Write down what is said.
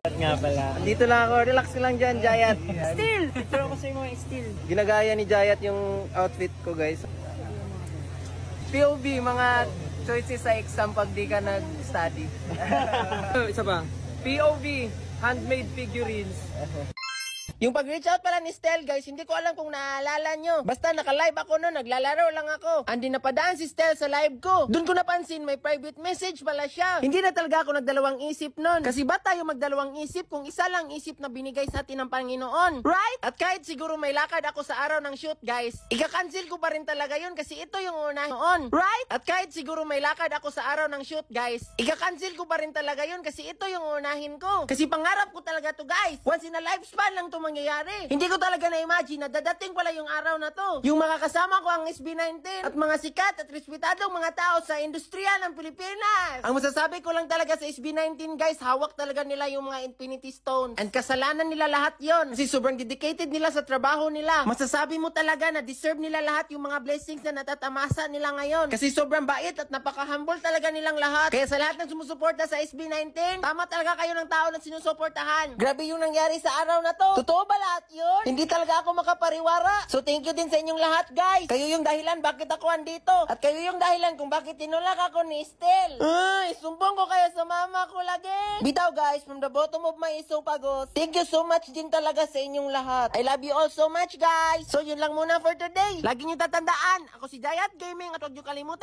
Nga pala. Dito lang ako, relax ko lang dyan, Jayat. Still! Picture ako sa mga still. Ginagaya ni Jayat yung outfit ko, guys. POV, mga choices sa exam pag di ka nag-study. Isa pa. POV, handmade figurines. Yung pag-reach out pala ni Stel, guys, hindi ko alam kung naaalala nyo. Basta naka-live ako noon, naglalaro lang ako. Andi napadaan si Stel sa live ko. Doon ko napansin, may private message pala siya. Hindi na talaga ako nagdalawang isip noon. Kasi ba tayo magdalawang isip kung isa lang isip na binigay sa atin ng Panginoon? Right? At kahit siguro may lakad ako sa araw ng shoot, guys, ika-cancel ko pa rin talaga yun kasi ito yung una noon. Right? At kahit siguro may lakad ako sa araw ng shoot, guys, ika-cancel ko pa rin talaga yun kasi ito yung unahin ko. Kasi pangarap ko talaga to, guys. Once in a lifespan lang to mangyayari. Hindi ko talaga na-imagine na dadating pala yung araw na to. Yung mga kasama ko ang SB19 at mga sikat at respetadong mga tao sa industriya ng Pilipinas. Ang masasabi ko lang talaga sa SB19, guys, hawak talaga nila yung mga Infinity Stones. And kasalanan nila lahat yon. Kasi sobrang dedicated nila sa trabaho nila. Masasabi mo talaga na deserve nila lahat yung mga blessings na natatamasa nila ngayon. Kasi sobrang bait at napaka-humble talaga nilang lahat. Kaya sa lahat ng sumusuporta sa SB19, tama talaga kayo ng tao na sinusuportahan. Grabe yung nangyari sa araw na to. Totoo ba lahat yun? Hindi talaga ako makapariwara. So thank you din sa inyong lahat, guys. Kayo yung dahilan bakit ako andito. At kayo yung dahilan kung bakit tinulak ako ni Estel. Ay, sumbong ko kayo sa mama ko lagi. Bitaw, guys, from the bottom of my esophagus, thank you so much din talaga sa inyong lahat. I love you all so much, guys. So yun lang muna for today. Lagi niyo tatandaan, ako si Jayat Gaming at huwag niyo kalimutan